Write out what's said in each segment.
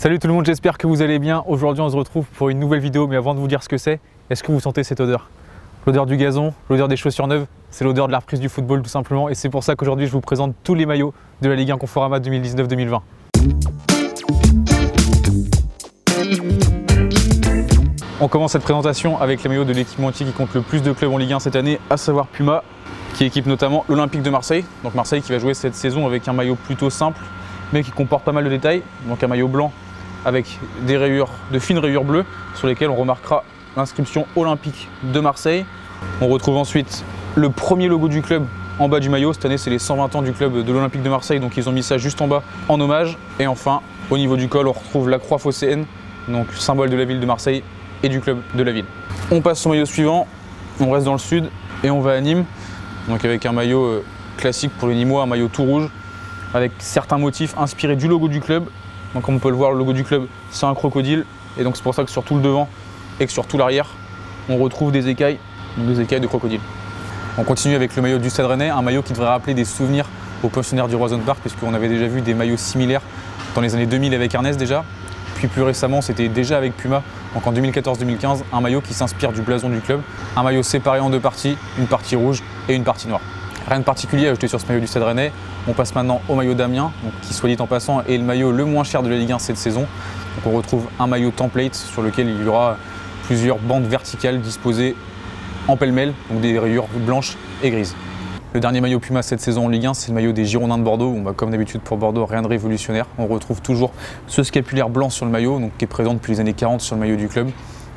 Salut tout le monde, j'espère que vous allez bien. Aujourd'hui on se retrouve pour une nouvelle vidéo, mais avant de vous dire ce que c'est, est-ce que vous sentez cette odeur? L'odeur du gazon, l'odeur des chaussures neuves, c'est l'odeur de la reprise du football tout simplement, et c'est pour ça qu'aujourd'hui je vous présente tous les maillots de la Ligue 1 Conforama 2019-2020. On commence cette présentation avec les maillots de l'équipementier qui compte le plus de clubs en Ligue 1 cette année, à savoir Puma, qui équipe notamment l'Olympique de Marseille. Donc Marseille qui va jouer cette saison avec un maillot plutôt simple, mais qui comporte pas mal de détails. Donc un maillot blanc avec des rayures, de fines rayures bleues, sur lesquelles on remarquera l'inscription Olympique de Marseille. On retrouve ensuite le premier logo du club en bas du maillot. Cette année, c'est les 120 ans du club de l'Olympique de Marseille, donc ils ont mis ça juste en bas en hommage. Et enfin, au niveau du col, on retrouve la croix phocéenne, donc symbole de la ville de Marseille et du club de la ville. On passe au maillot suivant, on reste dans le sud et on va à Nîmes, donc avec un maillot classique pour les Nîmois, un maillot tout rouge, avec certains motifs inspirés du logo du club. Donc comme on peut le voir, le logo du club, c'est un crocodile, et donc c'est pour ça que sur tout le devant et que sur tout l'arrière, on retrouve des écailles, donc des écailles de crocodile. On continue avec le maillot du Stade Rennais, un maillot qui devrait rappeler des souvenirs aux pensionnaires du Roison Park, puisqu'on avait déjà vu des maillots similaires dans les années 2000 avec Ernest déjà, puis plus récemment c'était déjà avec Puma, donc en 2014-2015, un maillot qui s'inspire du blason du club, un maillot séparé en deux parties, une partie rouge et une partie noire. Rien de particulier à ajouter sur ce maillot du Stade Rennais. On passe maintenant au maillot d'Amiens, qui soit dit en passant est le maillot le moins cher de la Ligue 1 cette saison. Donc on retrouve un maillot template sur lequel il y aura plusieurs bandes verticales disposées en pêle-mêle, donc des rayures blanches et grises. Le dernier maillot Puma cette saison en Ligue 1, c'est le maillot des Girondins de Bordeaux. Comme d'habitude pour Bordeaux, rien de révolutionnaire. On retrouve toujours ce scapulaire blanc sur le maillot, donc qui est présent depuis les années 40 sur le maillot du club.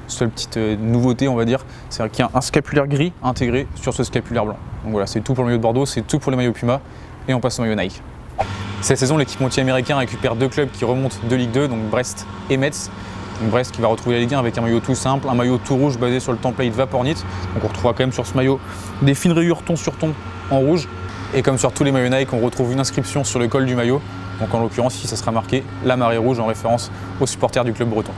Seule petite nouveauté, on va dire, c'est qu'il y a un scapulaire gris intégré sur ce scapulaire blanc. Donc voilà, c'est tout pour le maillot de Bordeaux, c'est tout pour les maillots Puma, et on passe au maillot Nike. Cette saison, l'équipementier américain récupère deux clubs qui remontent de Ligue 2, donc Brest et Metz. Donc Brest qui va retrouver la Ligue 1 avec un maillot tout simple, un maillot tout rouge basé sur le template Vapornit. Donc on retrouvera quand même sur ce maillot des fines rayures ton sur ton en rouge. Et comme sur tous les maillots Nike, on retrouve une inscription sur le col du maillot. Donc en l'occurrence, ici, ça sera marqué la marée rouge en référence aux supporters du club breton.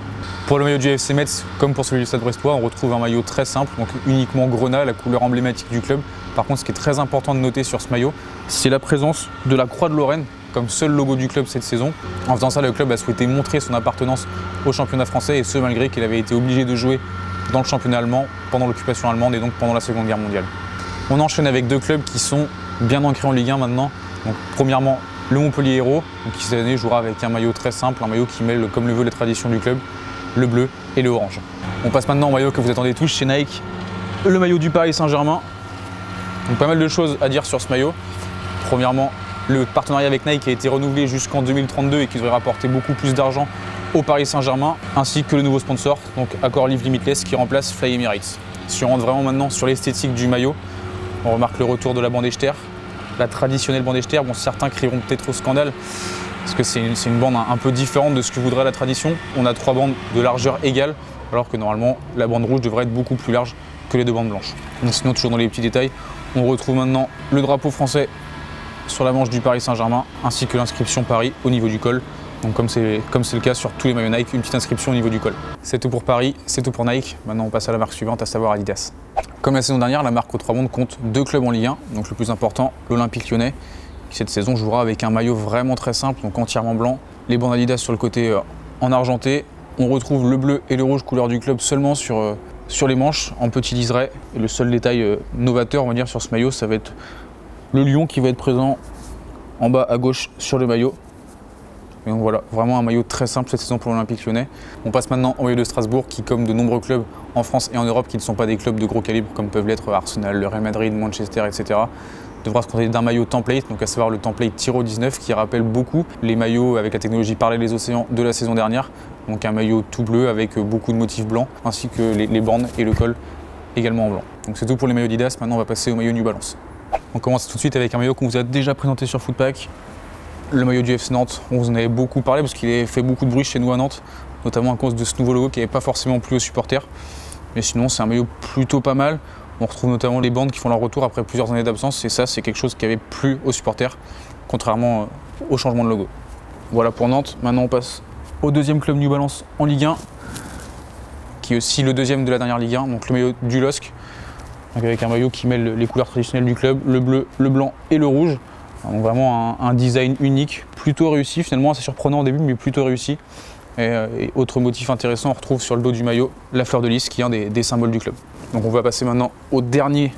Pour le maillot du FC Metz, comme pour celui du Stade Brestois, on retrouve un maillot très simple, donc uniquement grenat, la couleur emblématique du club. Par contre, ce qui est très important de noter sur ce maillot, c'est la présence de la Croix de Lorraine comme seul logo du club cette saison. En faisant ça, le club a souhaité montrer son appartenance au championnat français, et ce malgré qu'il avait été obligé de jouer dans le championnat allemand pendant l'occupation allemande et donc pendant la Seconde Guerre mondiale. On enchaîne avec deux clubs qui sont bien ancrés en Ligue 1 maintenant. Donc, premièrement, le Montpellier Hérault, qui cette année jouera avec un maillot très simple, un maillot qui mêle, comme le veut la tradition du club, le bleu et le orange. On passe maintenant au maillot que vous attendez tous chez Nike, le maillot du Paris Saint-Germain. Donc pas mal de choses à dire sur ce maillot. Premièrement, le partenariat avec Nike a été renouvelé jusqu'en 2032 et qui devrait rapporter beaucoup plus d'argent au Paris Saint-Germain, ainsi que le nouveau sponsor, donc Accor Live Limitless, qui remplace Fly Emirates. Si on rentre vraiment maintenant sur l'esthétique du maillot, on remarque le retour de la bande Echter, la traditionnelle bande Echter. Bon, certains crieront peut-être au scandale, parce que c'est une bande un peu différente de ce que voudrait la tradition. On a trois bandes de largeur égale, alors que normalement la bande rouge devrait être beaucoup plus large que les deux bandes blanches. Donc, sinon, toujours dans les petits détails, on retrouve maintenant le drapeau français sur la manche du Paris Saint-Germain, ainsi que l'inscription Paris au niveau du col. Donc comme c'est le cas sur tous les maillots Nike, une petite inscription au niveau du col. C'est tout pour Paris, c'est tout pour Nike. Maintenant on passe à la marque suivante, à savoir Adidas. Comme la saison dernière, la marque aux trois bandes compte deux clubs en Ligue 1. Donc le plus important, l'Olympique Lyonnais, qui cette saison jouera avec un maillot vraiment très simple, donc entièrement blanc. Les bandes Adidas sur le côté en argenté. On retrouve le bleu et le rouge couleur du club seulement sur les manches, en petit liseré. Et le seul détail novateur, on va dire, sur ce maillot, ça va être le lion qui va être présent en bas à gauche sur le maillot. Et donc voilà, vraiment un maillot très simple cette saison pour l'Olympique Lyonnais. On passe maintenant au maillot de Strasbourg, qui, comme de nombreux clubs en France et en Europe qui ne sont pas des clubs de gros calibre comme peuvent l'être Arsenal, le Real Madrid, Manchester, etc., devra se contenter d'un maillot template, donc à savoir le template Tiro 19, qui rappelle beaucoup les maillots avec la technologie Parler les océans de la saison dernière. Donc un maillot tout bleu avec beaucoup de motifs blancs, ainsi que les bandes et le col également en blanc. Donc c'est tout pour les maillots Adidas. Maintenant on va passer au maillot New Balance. On commence tout de suite avec un maillot qu'on vous a déjà présenté sur Footpack. Le maillot du FC Nantes, on vous en avait beaucoup parlé parce qu'il a fait beaucoup de bruit chez nous à Nantes, notamment à cause de ce nouveau logo qui n'avait pas forcément plu aux supporters. Mais sinon, c'est un maillot plutôt pas mal. On retrouve notamment les bandes qui font leur retour après plusieurs années d'absence, et ça, c'est quelque chose qui avait plu aux supporters, contrairement au changement de logo. Voilà pour Nantes. Maintenant, on passe au deuxième club New Balance en Ligue 1, qui est aussi le deuxième de la dernière Ligue 1, donc le maillot du LOSC, avec un maillot qui mêle les couleurs traditionnelles du club, le bleu, le blanc et le rouge. Donc vraiment un design unique, plutôt réussi, finalement assez surprenant au début, mais plutôt réussi. Et autre motif intéressant, on retrouve sur le dos du maillot la fleur de lys qui est un des symboles du club. Donc on va passer maintenant au dernier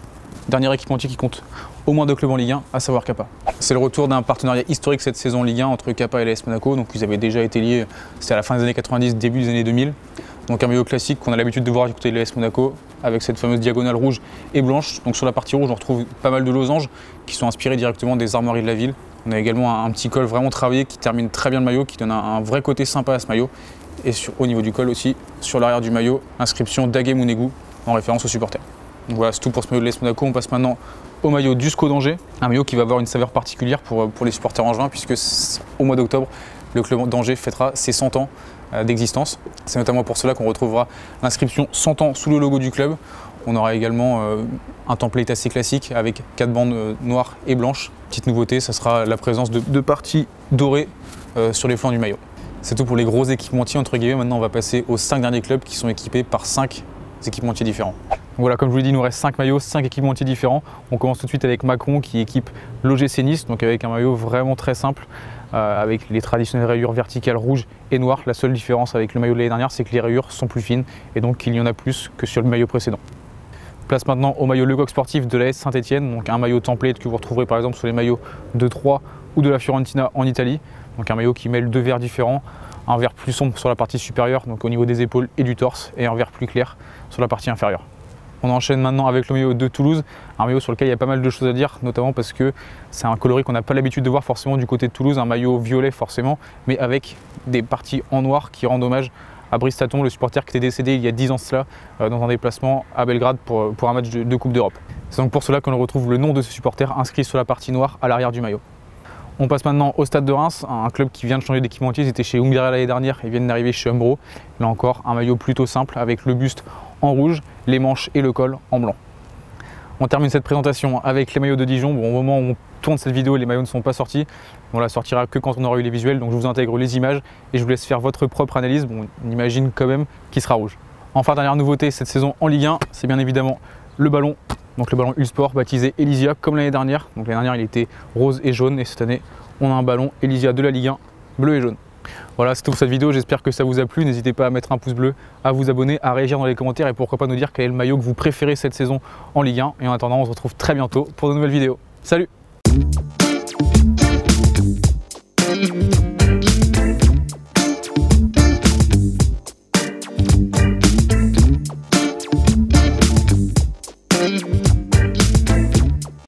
équipementier qui compte au moins 2 clubs en Ligue 1, à savoir Kappa. C'est le retour d'un partenariat historique cette saison en Ligue 1 entre Kappa et l'AS Monaco. Donc ils avaient déjà été liés, c'était à la fin des années 90, début des années 2000. Donc un maillot classique qu'on a l'habitude de voir du côté de l'AS Monaco, avec cette fameuse diagonale rouge et blanche. Donc sur la partie rouge, on retrouve pas mal de losanges qui sont inspirés directement des armoiries de la ville. On a également un petit col vraiment travaillé qui termine très bien le maillot, qui donne un vrai côté sympa à ce maillot. Et au niveau du col aussi, sur l'arrière du maillot, inscription Daguet Mounegou en référence aux supporters. Donc voilà, c'est tout pour ce maillot de l'AS Monaco. On passe maintenant au maillot du SCO d'Angers, un maillot qui va avoir une saveur particulière pour les supporters angevins, puisque au mois d'octobre, le club d'Angers fêtera ses 100 ans d'existence. C'est notamment pour cela qu'on retrouvera l'inscription 100 ans sous le logo du club. On aura également un template assez classique avec 4 bandes noires et blanches. Petite nouveauté, ça sera la présence de 2 parties dorées sur les flancs du maillot. C'est tout pour les gros équipementiers entre guillemets. Maintenant on va passer aux 5 derniers clubs qui sont équipés par 5 équipementiers différents. Voilà, comme je vous l'ai dit, il nous reste 5 maillots, 5 équipementiers différents. On commence tout de suite avec Macron qui équipe l'OGC Nice, donc avec un maillot vraiment très simple, avec les traditionnelles rayures verticales rouges et noires. La seule différence avec le maillot de l'année dernière, c'est que les rayures sont plus fines et donc il y en a plus que sur le maillot précédent. Place maintenant au maillot Le Coq Sportif de l'AS Saint-Etienne, donc un maillot template que vous retrouverez par exemple sur les maillots de Troyes ou de la Fiorentina en Italie. Donc un maillot qui mêle 2 verts différents, un vert plus sombre sur la partie supérieure, donc au niveau des épaules et du torse, et un vert plus clair sur la partie inférieure. On enchaîne maintenant avec le maillot de Toulouse, un maillot sur lequel il y a pas mal de choses à dire, notamment parce que c'est un coloris qu'on n'a pas l'habitude de voir forcément du côté de Toulouse, un maillot violet forcément, mais avec des parties en noir qui rendent hommage à Brice Taton, le supporter qui était décédé il y a 10 ans de cela dans un déplacement à Belgrade pour un match de Coupe d'Europe. C'est donc pour cela qu'on retrouve le nom de ce supporter inscrit sur la partie noire à l'arrière du maillot. On passe maintenant au Stade de Reims, un club qui vient de changer d'équipementier. Ils étaient chez Umbria l'année dernière, ils viennent d'arriver chez Umbro. Là encore, un maillot plutôt simple avec le buste en rouge, les manches et le col en blanc. On termine cette présentation avec les maillots de Dijon. Bon, au moment où on tourne cette vidéo, les maillots ne sont pas sortis. On la sortira que quand on aura eu les visuels, donc je vous intègre les images et je vous laisse faire votre propre analyse. Bon, on imagine quand même qu'il sera rouge. Enfin, dernière nouveauté cette saison en Ligue 1, c'est bien évidemment le ballon. Donc le ballon Uhlsport baptisé Elysia comme l'année dernière. Donc l'année dernière il était rose et jaune et cette année on a un ballon Elysia de la Ligue 1 bleu et jaune. Voilà, c'est tout pour cette vidéo, j'espère que ça vous a plu. N'hésitez pas à mettre un pouce bleu, à vous abonner, à réagir dans les commentaires et pourquoi pas nous dire quel est le maillot que vous préférez cette saison en Ligue 1. Et en attendant, on se retrouve très bientôt pour de nouvelles vidéos. Salut!